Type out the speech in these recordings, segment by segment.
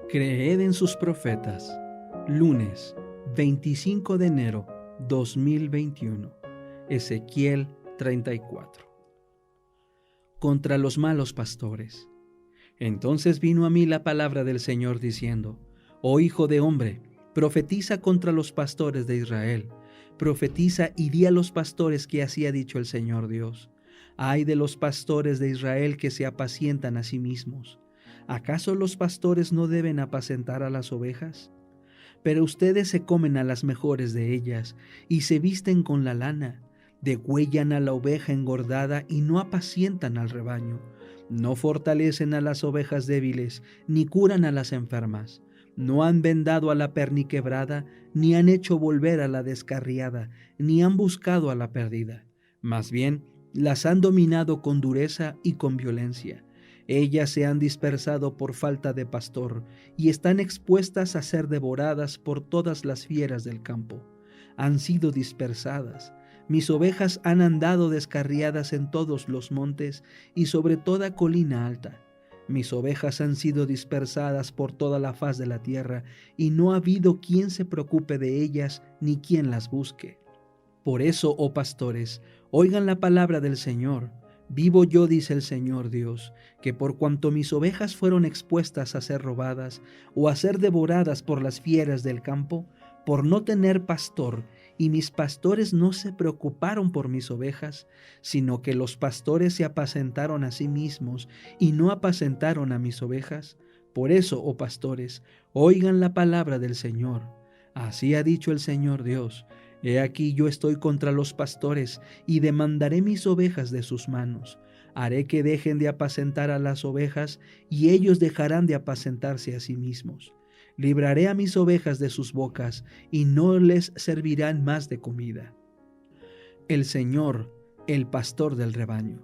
Creed en sus profetas. Lunes, 25 de enero 2021. Ezequiel 34. Contra los malos pastores. Entonces vino a mí la palabra del Señor diciendo: Oh hijo de hombre, profetiza contra los pastores de Israel. Profetiza y di a los pastores que así ha dicho el Señor Dios. Ay de los pastores de Israel que se apacientan a sí mismos. ¿Acaso los pastores no deben apacentar a las ovejas? Pero ustedes se comen a las mejores de ellas y se visten con la lana, degüellan a la oveja engordada y no apacientan al rebaño. No fortalecen a las ovejas débiles, ni curan a las enfermas. No han vendado a la perniquebrada, ni han hecho volver a la descarriada, ni han buscado a la perdida. Más bien, las han dominado con dureza y con violencia. Ellas se han dispersado por falta de pastor y están expuestas a ser devoradas por todas las fieras del campo. Han sido dispersadas. Mis ovejas han andado descarriadas en todos los montes y sobre toda colina alta. Mis ovejas han sido dispersadas por toda la faz de la tierra y no ha habido quien se preocupe de ellas ni quien las busque. Por eso, oh pastores, oigan la palabra del Señor. Vivo yo, dice el Señor Dios, que por cuanto mis ovejas fueron expuestas a ser robadas o a ser devoradas por las fieras del campo, por no tener pastor, y mis pastores no se preocuparon por mis ovejas, sino que los pastores se apacentaron a sí mismos y no apacentaron a mis ovejas. Por eso, oh pastores, oigan la palabra del Señor. Así ha dicho el Señor Dios: He aquí yo estoy contra los pastores y demandaré mis ovejas de sus manos. Haré que dejen de apacentar a las ovejas y ellos dejarán de apacentarse a sí mismos. Libraré a mis ovejas de sus bocas y no les servirán más de comida. El Señor, el pastor del rebaño.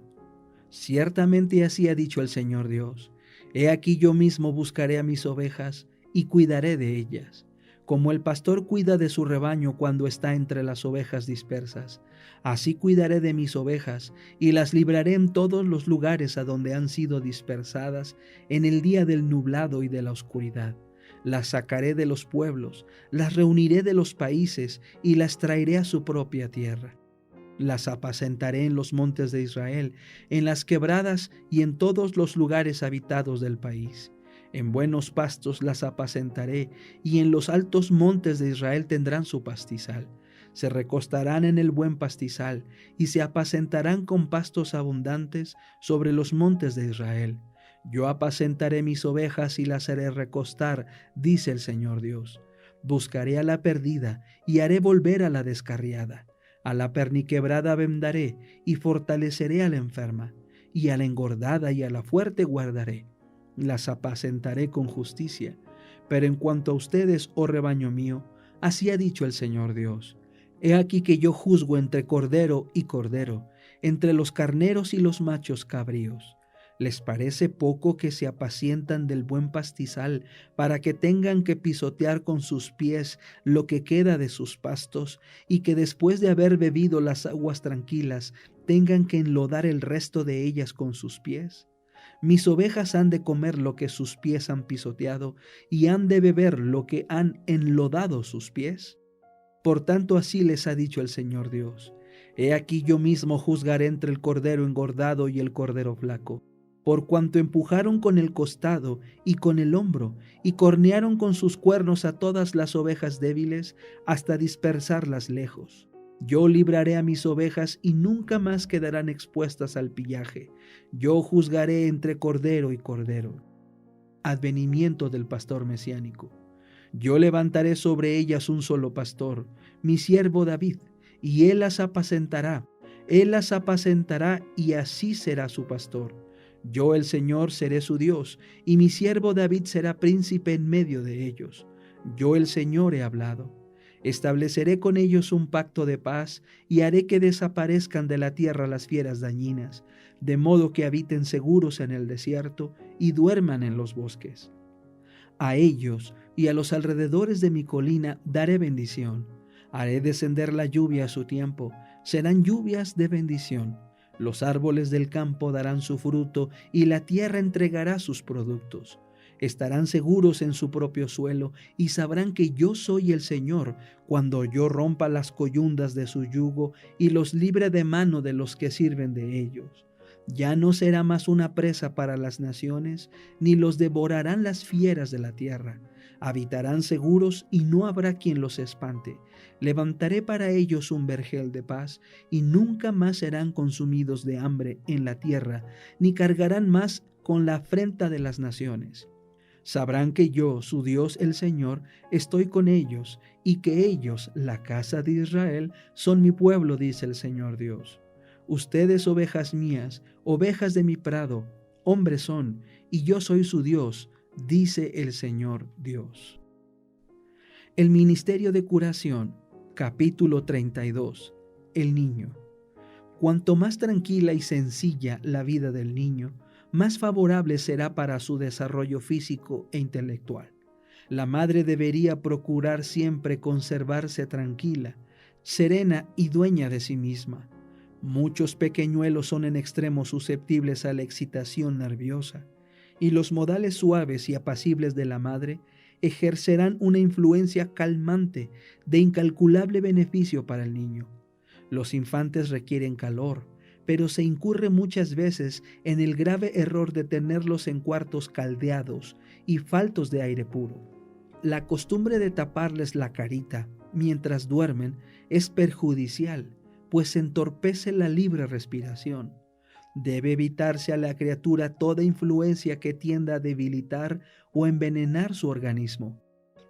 Ciertamente así ha dicho el Señor Dios: He aquí yo mismo buscaré a mis ovejas y cuidaré de ellas. Como el pastor cuida de su rebaño cuando está entre las ovejas dispersas, así cuidaré de mis ovejas y las libraré en todos los lugares a donde han sido dispersadas en el día del nublado y de la oscuridad. Las sacaré de los pueblos, las reuniré de los países y las traeré a su propia tierra. Las apacentaré en los montes de Israel, en las quebradas y en todos los lugares habitados del país. En buenos pastos las apacentaré, y en los altos montes de Israel tendrán su pastizal. Se recostarán en el buen pastizal, y se apacentarán con pastos abundantes sobre los montes de Israel. Yo apacentaré mis ovejas y las haré recostar, dice el Señor Dios. Buscaré a la perdida, y haré volver a la descarriada. A la perniquebrada vendaré, y fortaleceré a la enferma, y a la engordada y a la fuerte guardaré. Las apacentaré con justicia. Pero en cuanto a ustedes, oh rebaño mío, así ha dicho el Señor Dios: He aquí que yo juzgo entre cordero y cordero, entre los carneros y los machos cabríos. ¿Les parece poco que se apacientan del buen pastizal para que tengan que pisotear con sus pies lo que queda de sus pastos, y que después de haber bebido las aguas tranquilas tengan que enlodar el resto de ellas con sus pies? Mis ovejas han de comer lo que sus pies han pisoteado, y han de beber lo que han enlodado sus pies. Por tanto, así les ha dicho el Señor Dios: He aquí yo mismo juzgaré entre el cordero engordado y el cordero flaco, por cuanto empujaron con el costado y con el hombro, y cornearon con sus cuernos a todas las ovejas débiles, hasta dispersarlas lejos. Yo libraré a mis ovejas y nunca más quedarán expuestas al pillaje. Yo juzgaré entre cordero y cordero. Advenimiento del pastor mesiánico. Yo levantaré sobre ellas un solo pastor, mi siervo David, y él las apacentará. Él las apacentará y así será su pastor. Yo, el Señor, seré su Dios, y mi siervo David será príncipe en medio de ellos. Yo, el Señor, he hablado. Estableceré con ellos un pacto de paz y haré que desaparezcan de la tierra las fieras dañinas, de modo que habiten seguros en el desierto y duerman en los bosques. A ellos y a los alrededores de mi colina daré bendición. Haré descender la lluvia a su tiempo, serán lluvias de bendición. Los árboles del campo darán su fruto y la tierra entregará sus productos. Estarán seguros en su propio suelo y sabrán que yo soy el Señor cuando yo rompa las coyundas de su yugo y los libre de mano de los que sirven de ellos. Ya no será más una presa para las naciones, ni los devorarán las fieras de la tierra. Habitarán seguros y no habrá quien los espante. Levantaré para ellos un vergel de paz y nunca más serán consumidos de hambre en la tierra, ni cargarán más con la afrenta de las naciones. Sabrán que yo, su Dios el Señor, estoy con ellos, y que ellos, la casa de Israel, son mi pueblo, dice el Señor Dios. Ustedes, ovejas mías, ovejas de mi prado, hombres son, y yo soy su Dios, dice el Señor Dios. El ministerio de curación, capítulo 32. El niño. Cuanto más tranquila y sencilla la vida del niño, más favorable será para su desarrollo físico e intelectual. La madre debería procurar siempre conservarse tranquila, serena y dueña de sí misma. Muchos pequeñuelos son en extremo susceptibles a la excitación nerviosa, y los modales suaves y apacibles de la madre ejercerán una influencia calmante de incalculable beneficio para el niño. Los infantes requieren calor, pero se incurre muchas veces en el grave error de tenerlos en cuartos caldeados y faltos de aire puro. La costumbre de taparles la carita mientras duermen es perjudicial, pues entorpece la libre respiración. Debe evitarse a la criatura toda influencia que tienda a debilitar o envenenar su organismo.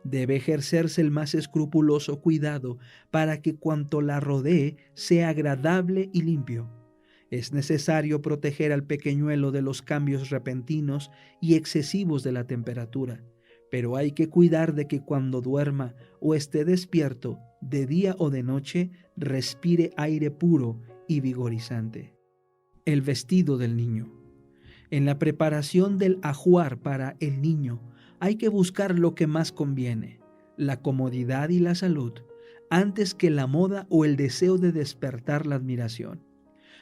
Debe ejercerse el más escrupuloso cuidado para que cuanto la rodee sea agradable y limpio. Es necesario proteger al pequeñuelo de los cambios repentinos y excesivos de la temperatura, pero hay que cuidar de que cuando duerma o esté despierto, de día o de noche, respire aire puro y vigorizante. El vestido del niño. En la preparación del ajuar para el niño, hay que buscar lo que más conviene, la comodidad y la salud, antes que la moda o el deseo de despertar la admiración.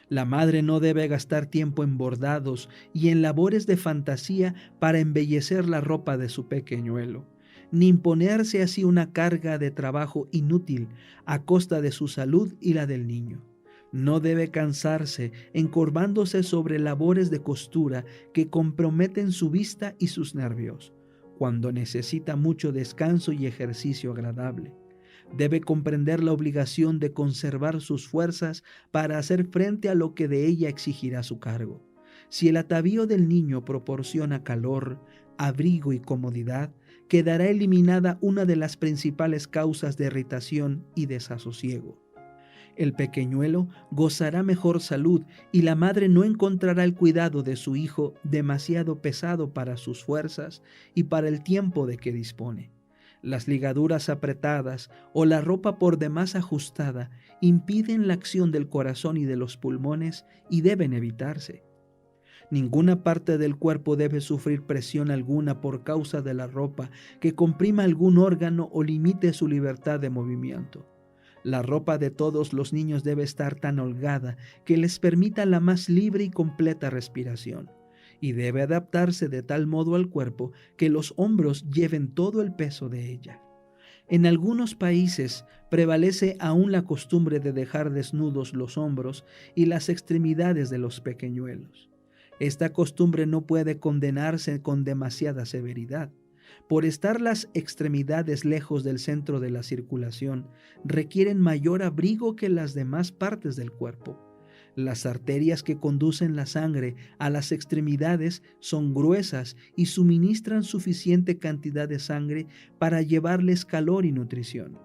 La madre no debe gastar tiempo en bordados y en labores de fantasía para embellecer la ropa de su pequeñuelo, ni imponerse así una carga de trabajo inútil a costa de su salud y la del niño. No debe cansarse encorvándose sobre labores de costura que comprometen su vista y sus nervios, cuando necesita mucho descanso y ejercicio agradable. Debe comprender la obligación de conservar sus fuerzas para hacer frente a lo que de ella exigirá su cargo. Si el atavío del niño proporciona calor, abrigo y comodidad, quedará eliminada una de las principales causas de irritación y desasosiego. El pequeñuelo gozará mejor salud y la madre no encontrará el cuidado de su hijo demasiado pesado para sus fuerzas y para el tiempo de que dispone. Las ligaduras apretadas o la ropa por demás ajustada impiden la acción del corazón y de los pulmones y deben evitarse. Ninguna parte del cuerpo debe sufrir presión alguna por causa de la ropa que comprima algún órgano o limite su libertad de movimiento. La ropa de todos los niños debe estar tan holgada que les permita la más libre y completa respiración, y debe adaptarse de tal modo al cuerpo que los hombros lleven todo el peso de ella. En algunos países prevalece aún la costumbre de dejar desnudos los hombros y las extremidades de los pequeñuelos. Esta costumbre no puede condenarse con demasiada severidad. Por estar las extremidades lejos del centro de la circulación, requieren mayor abrigo que las demás partes del cuerpo. Las arterias que conducen la sangre a las extremidades son gruesas y suministran suficiente cantidad de sangre para llevarles calor y nutrición.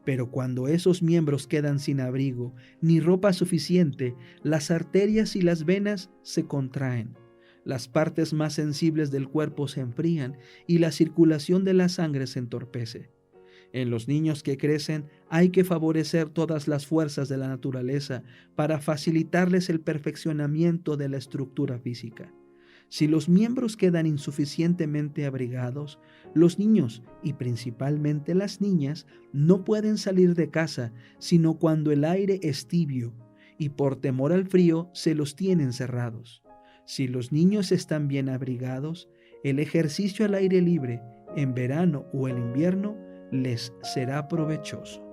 Pero cuando esos miembros quedan sin abrigo ni ropa suficiente, las arterias y las venas se contraen. Las partes más sensibles del cuerpo se enfrían y la circulación de la sangre se entorpece. En los niños que crecen hay que favorecer todas las fuerzas de la naturaleza para facilitarles el perfeccionamiento de la estructura física. Si los miembros quedan insuficientemente abrigados, los niños, y principalmente las niñas, no pueden salir de casa sino cuando el aire es tibio, y por temor al frío se los tienen cerrados. Si los niños están bien abrigados, El ejercicio al aire libre, en verano o en invierno, les será provechoso.